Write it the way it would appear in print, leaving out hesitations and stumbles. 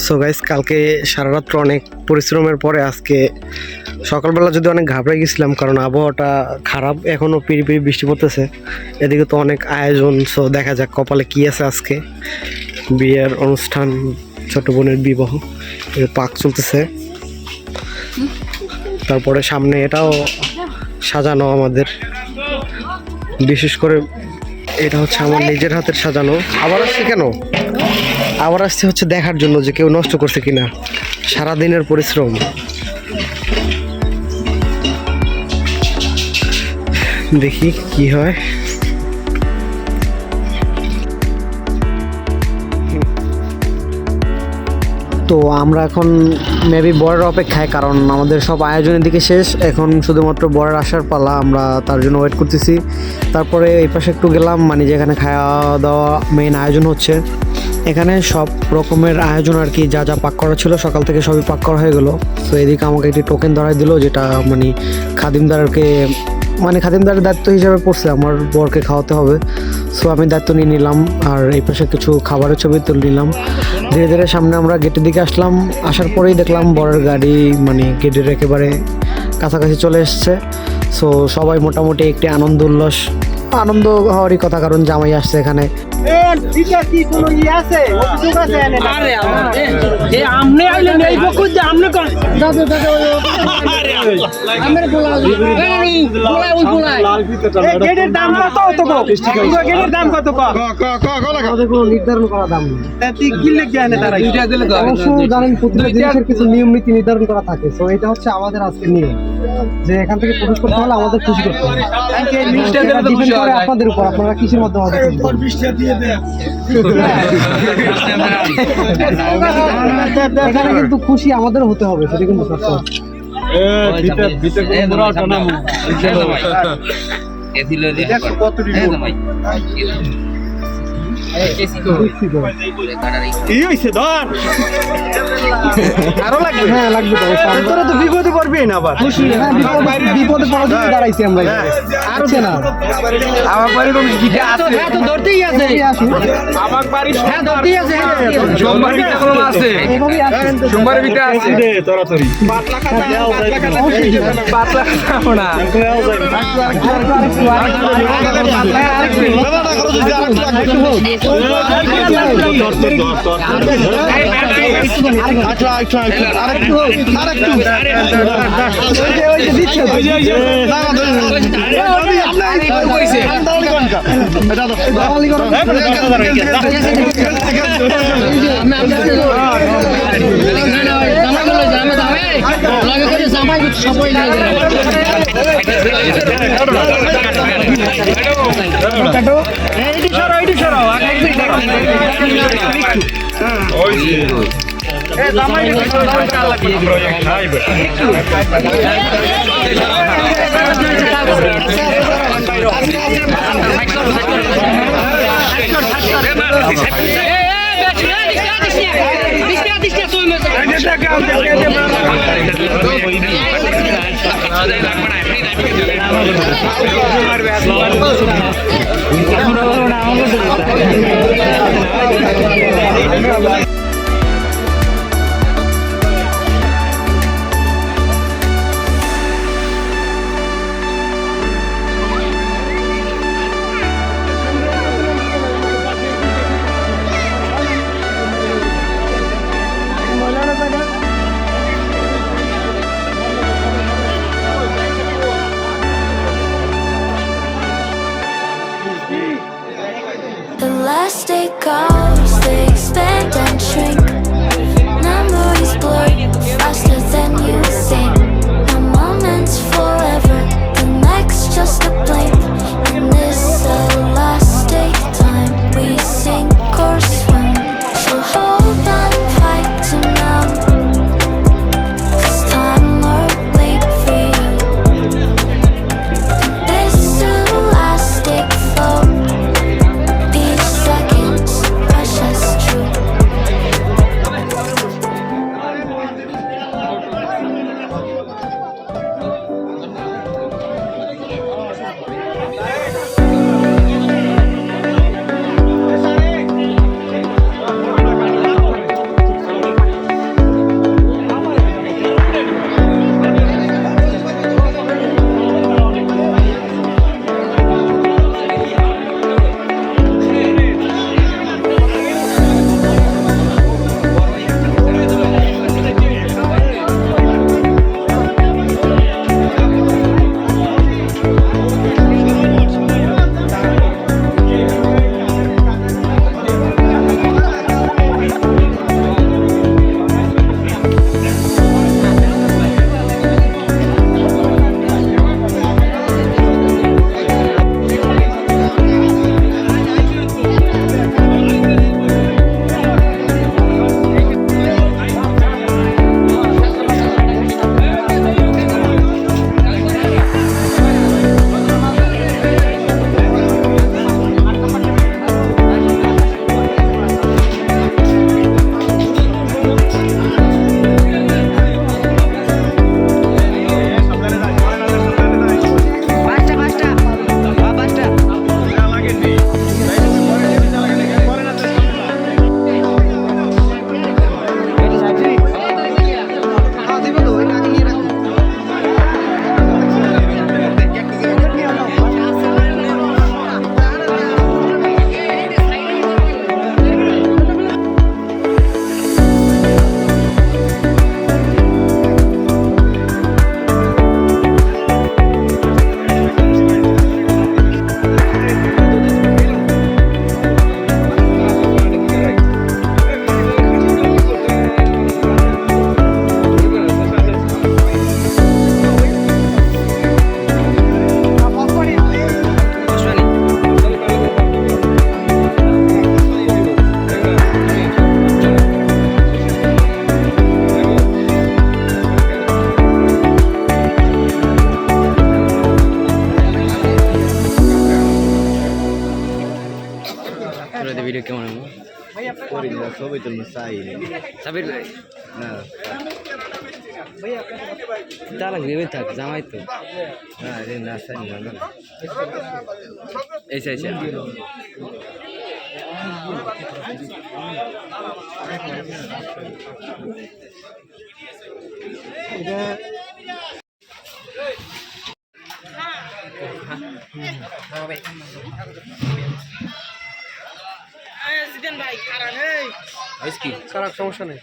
So guys, কালকে সারা রাত্র অনেক পরিশ্রমের পরে আজকে সকালবেলা যদি অনেক ঘাবড়ে গেছিলাম, কারণ আবহাওয়াটা খারাপ, এখনও পিড়ি পিড়ি বৃষ্টি পড়তেছে। এদিকে তো অনেক আয়োজন। সো দেখা যাক কপালে কি আছে আজকে। বিয়ের অনুষ্ঠান, ছোট বোনের বিবাহ, পাক চলতেছে। তারপরে সামনে এটাও সাজানো আমাদের, বিশেষ করে এটা হচ্ছে আমার নিজের হাতের সাজানো। আবার আসছে কেন? আবার আসছে হচ্ছে দেখার জন্য যে কেউ নষ্ট করছে কিনা। সারাদিনের পরিশ্রম। দেখি কি হয়। তো আমরা এখন মেবি বরের অপেক্ষায়, কারণ আমাদের সব আয়োজনের দিকে শেষ। এখন শুধুমাত্র বরের আসার পালা, আমরা তার জন্য ওয়েট করতেছি। তারপরে এই পাশে একটু গেলাম, মানে যেখানে খাওয়া দাওয়া মেইন আয়োজন হচ্ছে। এখানে সব রকমের আয়োজন আর কি, যা যা পাক করা ছিল সকাল থেকে সবই পাক করা হয়ে গেল। তো এদিকে আমাকে একটি টোকেন ধরাই দিল, যেটা মানে খাদিমদারের দায়িত্ব হিসেবে পড়ছে, আমার বরকে খাওয়াতে হবে। সো আমি দায়িত্ব নিয়ে নিলাম, আর এই পাশে কিছু খাবারের ছবি তুলে নিলাম। ধীরে ধীরে সামনে আমরা গেটের দিকে আসলাম। আসার পরেই দেখলাম বরের গাড়ি মানে গেটের একেবারে কাছাকাছি চলে এসছে। সো সবাই মোটামুটি একটি আনন্দ হওয়ারই কথা, কারণ জামাই আসছে এখানে। নির্ধারণ করা দাম কিছু নিয়ম নীতি নির্ধারণ করা থাকে। তো এটা হচ্ছে আমাদের আজকের নিয়ম, যে এখান থেকে প্রবেশ করতে হলে আমাদের খুশি করতে হবে। আপনাদের উপর, আপনারা কিসের মধ্যে এখানে কিন্তু খুশি আমাদের হতে হবে, সেটা কিন্তু সত্য। আরো লাগবে? হ্যাঁ লাগবে তো। তোরা তো বিপদে পড়বি না আবার। বিপদে পড়ার জন্য দাঁড়াইছি আমরা। আছে না আমার বাড়ি গিটা আছে, হ্যাঁ তো ধরতেই আছে। আমার বাড়ি হ্যাঁ ধরতেই আছে, সোমবার বিটা কোন আছে, সোমবার বিটা আছে রে। তাড়াতাড়ি পাতলা খাতা না The last day goes, they stand and video কেমন হবে করি না ছবি তুলতে চাই সাবির ভাই না তারা ভেবে থাক জামাই তো না রে না চাই না এসে এসে খারাপ সমস্যা নেই